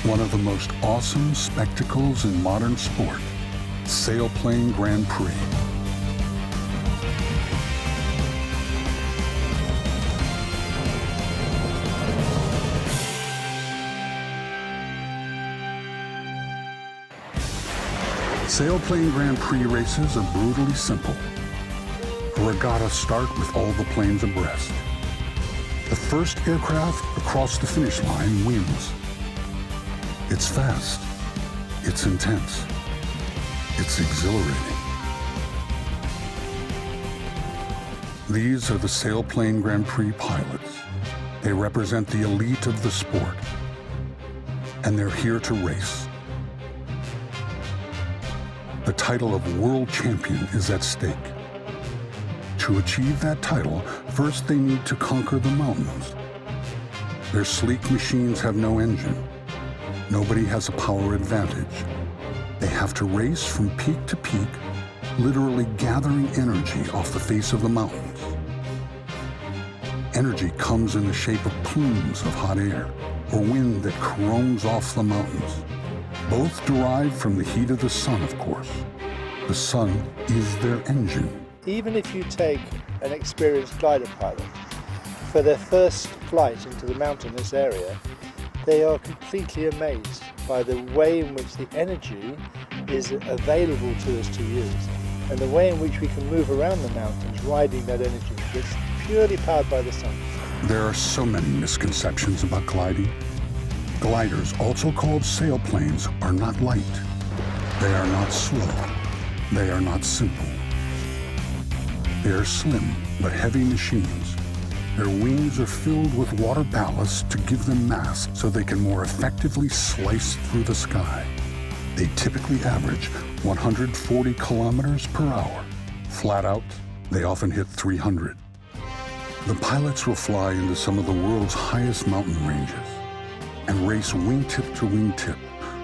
One of the most awesome spectacles in modern sport, Sailplane Grand Prix. Sailplane Grand Prix races are brutally simple. A regatta start with all the planes abreast. The first aircraft across the finish line wins. It's fast, it's intense, it's exhilarating. These are the Sailplane Grand Prix pilots. They represent the elite of the sport, and they're here to race. The title of world champion is at stake. To achieve that title, first they need to conquer the mountains. Their sleek machines have no engine. Nobody has a power advantage. They have to race from peak to peak, literally gathering energy off the face of the mountains. Energy comes in the shape of plumes of hot air or wind that caroms off the mountains. Both derived from the heat of the sun, of course. The sun is their engine. Even if you take an experienced glider pilot, for their first flight into the mountainous area, they are completely amazed by the way in which the energy is available to us to use, and the way in which we can move around the mountains riding that energy that's purely powered by the sun. There are so many misconceptions about gliding. Gliders, also called sailplanes, are not light. They are not slow. They are not simple. They are slim but heavy machines. Their wings are filled with water ballast to give them mass so they can more effectively slice through the sky. They typically average 140 kilometers per hour. Flat out, they often hit 300. The pilots will fly into some of the world's highest mountain ranges and race wingtip to wingtip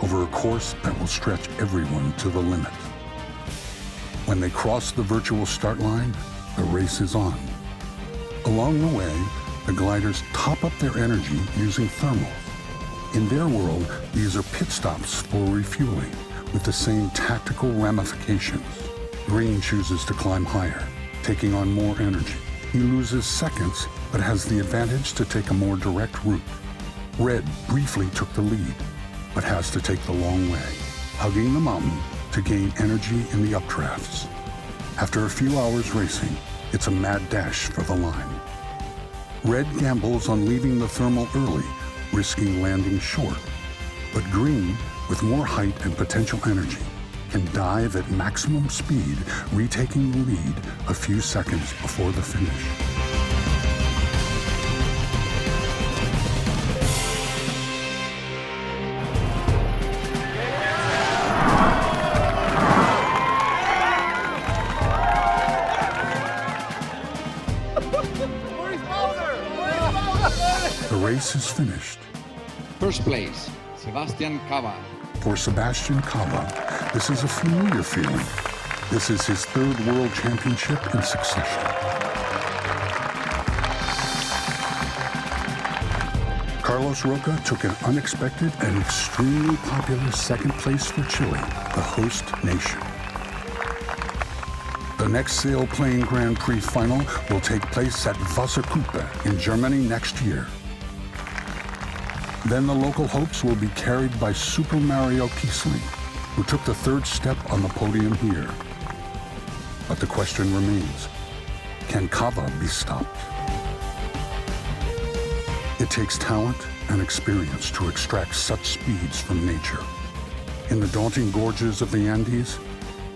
over a course that will stretch everyone to the limit. When they cross the virtual start line, the race is on. Along the way, the gliders top up their energy using thermals. In their world, these are pit stops for refueling with the same tactical ramifications. Green chooses to climb higher, taking on more energy. He loses seconds, but has the advantage to take a more direct route. Red briefly took the lead, but has to take the long way, hugging the mountain to gain energy in the updrafts. After a few hours racing, it's a mad dash for the line. Red gambles on leaving the thermal early, risking landing short. But Green, with more height and potential energy, can dive at maximum speed, retaking the lead a few seconds before the finish. The race is finished. First place, Sebastian Cava. For Sebastian Cava, this is a familiar feeling. This is his third world championship in succession. Carlos Roca took an unexpected and extremely popular second place for Chile, the host nation. The next Sailplane Grand Prix final will take place at Wasserkuppe in Germany next year. Then the local hopes will be carried by Super Mario Kiesling, who took the third step on the podium here. But the question remains, can Cava be stopped? It takes talent and experience to extract such speeds from nature. In the daunting gorges of the Andes,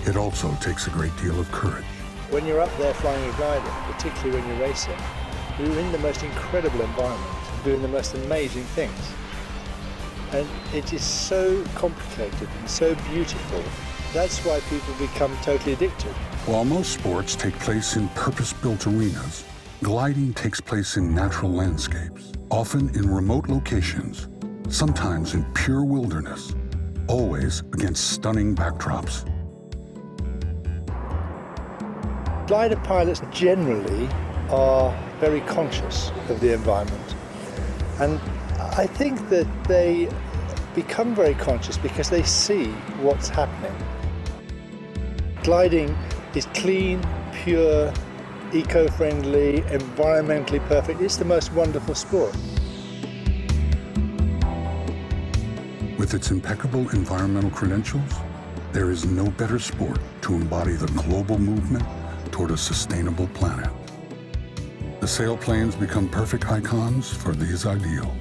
it also takes a great deal of courage. When you're up there flying a glider, particularly when you're racing, you're in the most incredible environment, doing the most amazing things. And it is so complicated and so beautiful. That's why people become totally addicted. While most sports take place in purpose-built arenas, gliding takes place in natural landscapes, often in remote locations, sometimes in pure wilderness, always against stunning backdrops. Glider pilots generally are very conscious of the environment, and I think that they become very conscious because they see what's happening. Gliding is clean, pure, eco-friendly, environmentally perfect. It's the most wonderful sport. With its impeccable environmental credentials, there is no better sport to embody the global movement toward a sustainable planet. The sailplanes become perfect icons for these ideals.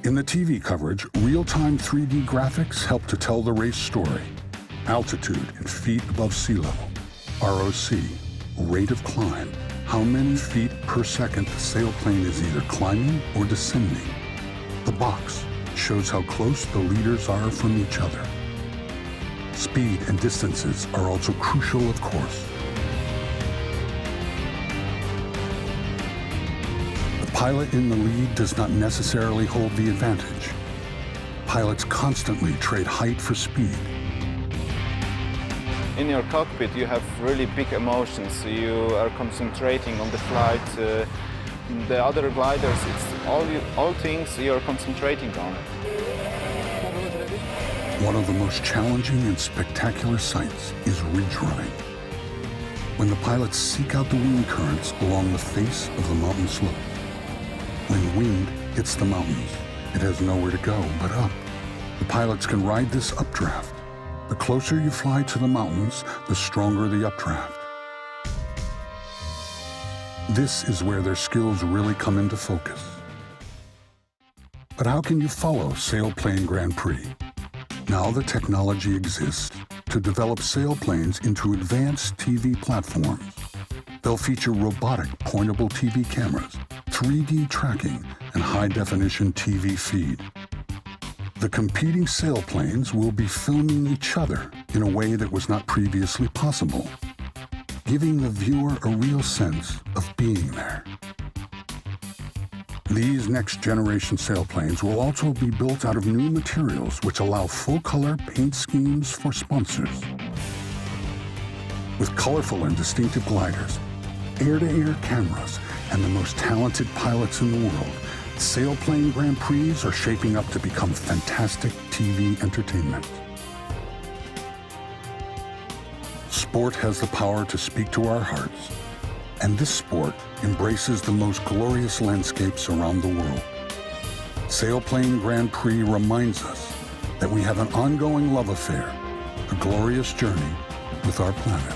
In the TV coverage, real-time 3D graphics help to tell the race story. Altitude in feet above sea level, ROC, rate of climb, how many feet per second the sailplane is either climbing or descending. The box shows how close the leaders are from each other. Speed and distances are also crucial, of course. The pilot in the lead does not necessarily hold the advantage. Pilots constantly trade height for speed. In your cockpit you have really big emotions. You are concentrating on the flight. The other gliders, it's all things you're concentrating on. One of the most challenging and spectacular sights is ridge running. When the pilots seek out the wind currents along the face of the mountain slope. When wind hits the mountains, it has nowhere to go but up. The pilots can ride this updraft. The closer you fly to the mountains, the stronger the updraft. This is where their skills really come into focus. But how can you follow Sailplane Grand Prix? Now the technology exists to develop sailplanes into advanced TV platforms. They'll feature robotic pointable TV cameras, 3D tracking, and high-definition TV feed. The competing sailplanes will be filming each other in a way that was not previously possible, giving the viewer a real sense of being there. These next-generation sailplanes will also be built out of new materials which allow full-color paint schemes for sponsors. With colorful and distinctive gliders, air-to-air cameras, and the most talented pilots in the world, Sailplane Grand Prix are shaping up to become fantastic TV entertainment. Sport has the power to speak to our hearts, and this sport embraces the most glorious landscapes around the world. Sailplane Grand Prix reminds us that we have an ongoing love affair, a glorious journey with our planet.